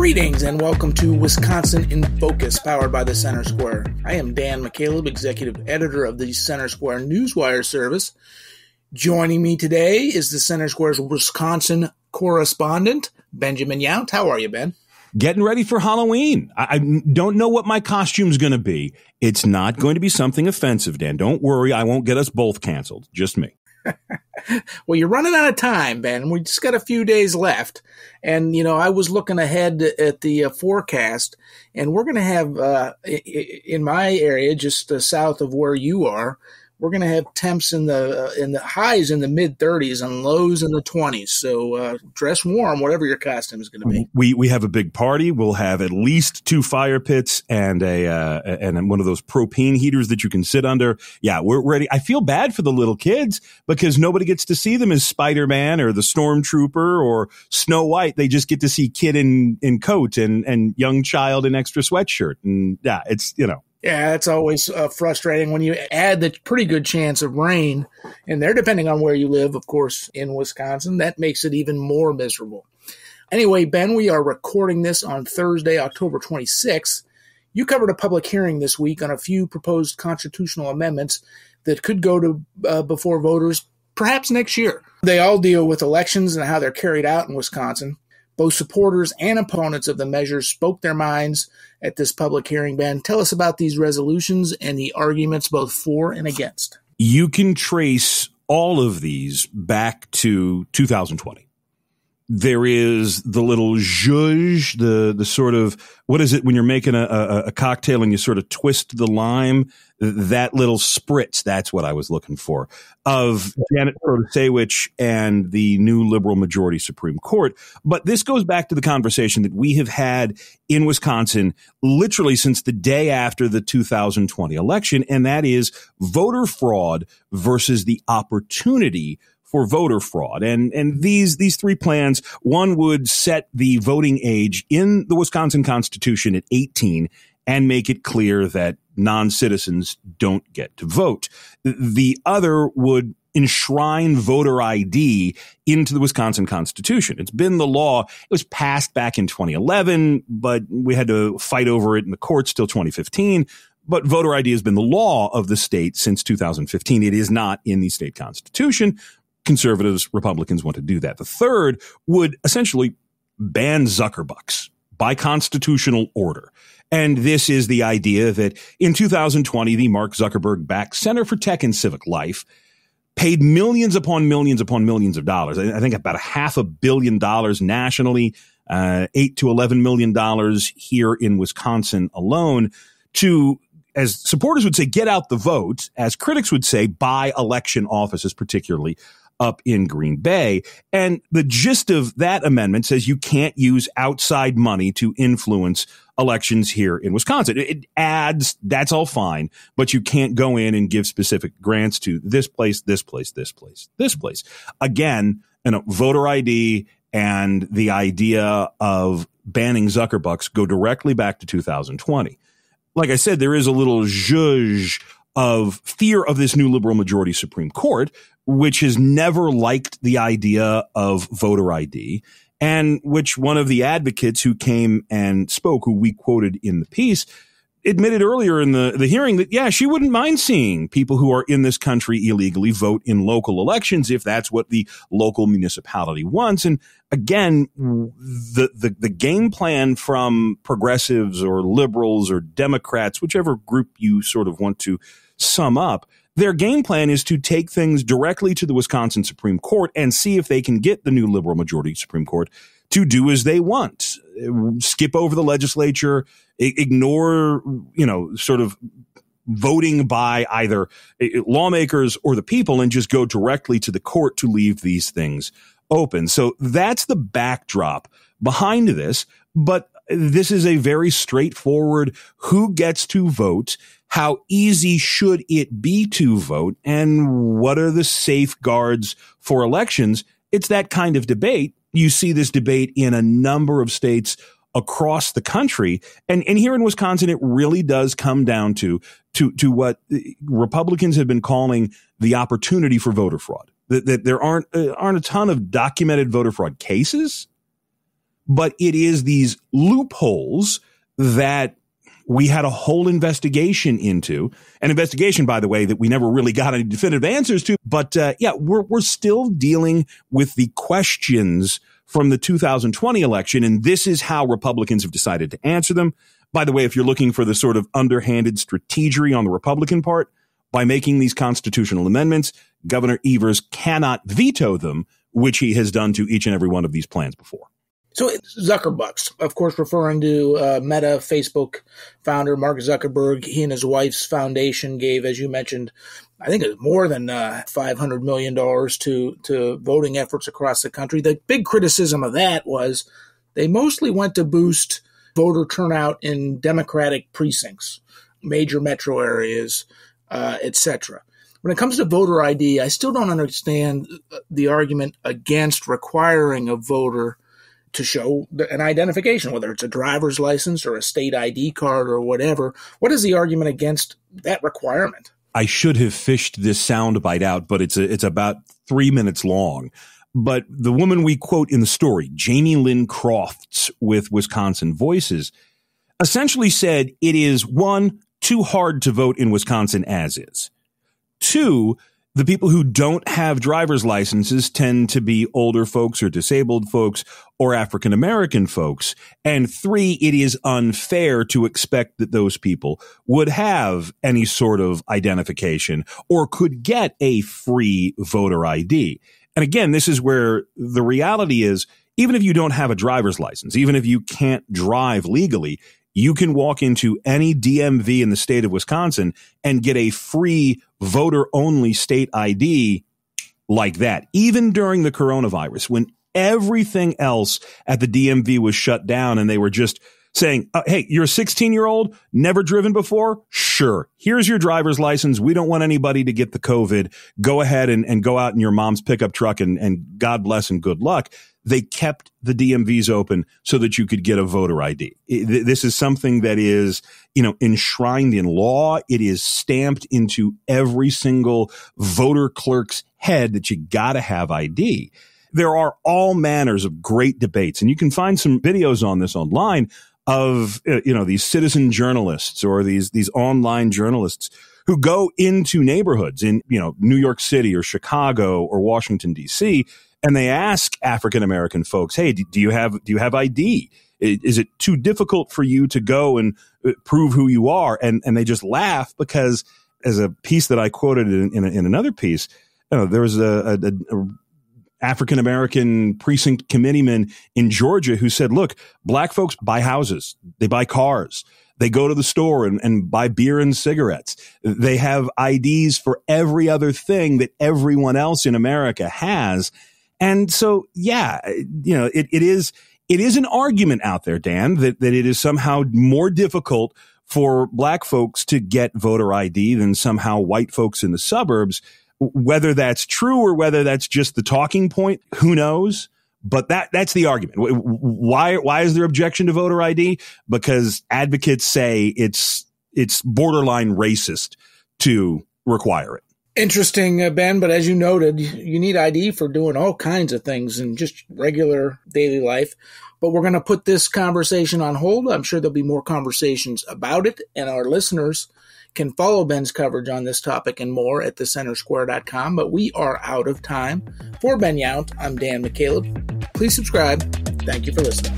Greetings and welcome to Wisconsin in Focus, powered by the Center Square. I am Dan McCaleb, executive editor of the Center Square Newswire service. Joining me today is the Center Square's Wisconsin correspondent, Benjamin Yount. How are you, Ben? Getting ready for Halloween. I don't know what my costume's going to be. It's not going to be something offensive, Dan. Don't worry. I won't get us both canceled. Just me. Well, you're running out of time, Ben. We just got a few days left. And, I was looking ahead at the forecast, and we're going to have, in my area, just south of where you are, we're going to have temps in the highs in the mid-30s and lows in the 20s. So dress warm, whatever your costume is going to be. We have a big party. We'll have at least 2 fire pits and and one of those propane heaters that you can sit under. Yeah, we're ready. I feel bad for the little kids because nobody gets to see them as Spider-Man or the Stormtrooper or Snow White. They just get to see kid in coat and young child in extra sweatshirt. And yeah, it's, Yeah, it's always frustrating when you add the pretty good chance of rain, and there, depending on where you live, of course, in Wisconsin, that makes it even more miserable. Anyway, Ben, we are recording this on Thursday, October 26th. You covered a public hearing this week on a few proposed constitutional amendments that could go to before voters perhaps next year. They all deal with elections and how they're carried out in Wisconsin. Both supporters and opponents of the measures spoke their minds at this public hearing. Ben, tell us about these resolutions and the arguments both for and against. You can trace all of these back to 2020. There is the little zhuzh, the sort of, what is it when you're making a cocktail and you sort of twist the lime? That little spritz, that's what I was looking for, of Janet Protasewicz and the new liberal majority Supreme Court. But this goes back to the conversation that we have had in Wisconsin literally since the day after the 2020 election, and that is voter fraud versus the opportunity for voter fraud. And these 3 plans, one would set the voting age in the Wisconsin Constitution at 18 and make it clear that non-citizens don't get to vote. The other would enshrine voter ID into the Wisconsin Constitution. It's been the law. It was passed back in 2011, but we had to fight over it in the courts till 2015. But voter ID has been the law of the state since 2015. It is not in the state constitution. Conservatives, Republicans want to do that. The third would essentially ban Zuckerbucks by constitutional order. And this is the idea that in 2020, the Mark Zuckerberg-backed Center for Tech and Civic Life paid millions upon millions upon millions of dollars. I think about $500 million nationally, $8 to $11 million here in Wisconsin alone to, as supporters would say, get out the vote, as critics would say, buy election offices, particularly up in Green Bay. And the gist of that amendment says you can't use outside money to influence elections here in Wisconsin. It adds, that's all fine, but you can't go in and give specific grants to this place, this place, this place, this place. Again, voter ID and the idea of banning Zuckerbucks go directly back to 2020. Like I said, there is a little zhuzh of fear of this new liberal majority Supreme Court, which has never liked the idea of voter ID, and which one of the advocates who came and spoke, who we quoted in the piece, admitted earlier in the hearing that, yeah, she wouldn't mind seeing people who are in this country illegally vote in local elections if that's what the local municipality wants. And again, the game plan from progressives or liberals or Democrats, whichever group you sort of want to sum up, their game plan is to take things directly to the Wisconsin Supreme Court and see if they can get the new liberal majority Supreme Court to do as they want. Skip over the legislature, ignore, sort of voting by either lawmakers or the people, and just go directly to the court to leave these things open. So that's the backdrop behind this. But this is a very straightforward who gets to vote, how easy should it be to vote, and what are the safeguards for elections. It's that kind of debate. You see this debate in a number of states across the country. And here in Wisconsin, it really does come down to what Republicans have been calling the opportunity for voter fraud. That there aren't a ton of documented voter fraud cases, but it is these loopholes that we had a whole investigation into, an investigation, by the way, that we never really got any definitive answers to. But we're still dealing with the questions from the 2020 election, and this is how Republicans have decided to answer them. By the way, if you're looking for the sort of underhanded strategery on the Republican part, by making these constitutional amendments, Governor Evers cannot veto them, which he has done to each and every one of these plans before. So Zuckerbucks, of course, referring to Meta, Facebook founder Mark Zuckerberg, he and his wife's foundation gave, as you mentioned, I think it was more than $500 million to voting efforts across the country. The big criticism of that was they mostly went to boost voter turnout in Democratic precincts, major metro areas, etc. When it comes to voter ID, I still don't understand the argument against requiring a voter to show an identification, whether it's a driver's license or a state ID card or whatever. What is the argument against that requirement? I should have fished this soundbite out, but it's about 3 minutes long. But the woman we quote in the story, Jamie Lynn Crofts with Wisconsin Voices, essentially said it is, 1, too hard to vote in Wisconsin as is. 2, the people who don't have driver's licenses tend to be older folks or disabled folks or African-American folks. And 3, it is unfair to expect that those people would have any sort of identification or could get a free voter ID. And again, this is where the reality is, even if you don't have a driver's license, even if you can't drive legally, you can walk into any DMV in the state of Wisconsin and get a free voter-only state ID like that. Even during the coronavirus, when everything else at the DMV was shut down and they were just saying, hey, you're a 16-year-old, never driven before? Sure. Here's your driver's license. We don't want anybody to get the COVID. Go ahead and go out in your mom's pickup truck and God bless and good luck. They kept the DMVs open so that you could get a voter ID. This is something that is, enshrined in law. It is stamped into every single voter clerk's head that you got to have ID. There are all manners of great debates, and you can find some videos on this online of, these citizen journalists or these online journalists who go into neighborhoods in, New York City or Chicago or Washington, D.C., and they ask African-American folks, hey, do you have ID? Is it too difficult for you to go and prove who you are? And they just laugh because, as a piece that I quoted in another piece, there was a African-American precinct committeeman in Georgia who said, look, black folks buy houses, they buy cars, they go to the store and buy beer and cigarettes. They have IDs for every other thing that everyone else in America has. And so, it is an argument out there, Dan, that it is somehow more difficult for black folks to get voter ID than somehow white folks in the suburbs. Whether that's true or whether that's just the talking point, who knows? But that's the argument. Why is there objection to voter ID? Because advocates say it's borderline racist to require it. Interesting, Ben, but as you noted, you need ID for doing all kinds of things in just regular daily life. But we're going to put this conversation on hold. I'm sure there'll be more conversations about it, and our listeners can follow Ben's coverage on this topic and more at thecentersquare.com. But we are out of time. For Ben Yount, I'm Dan McCaleb. Please subscribe. Thank you for listening.